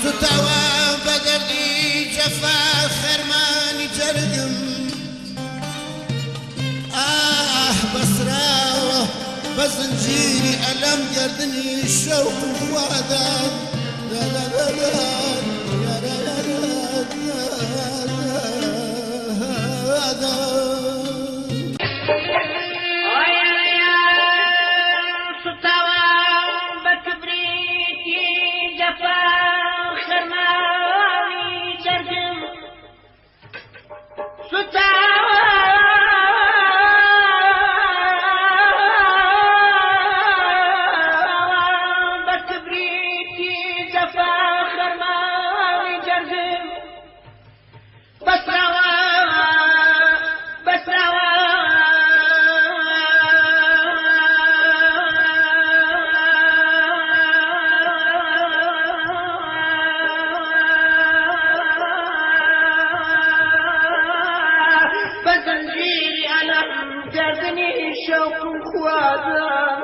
ستاوى بدردي جفا خرماني جرقم بسراوة بزنجيري ألم قردني الشوق وخوادان لا لا لا لا يا لا لا لا بزنجيري ألم جردني الشوق وخوادان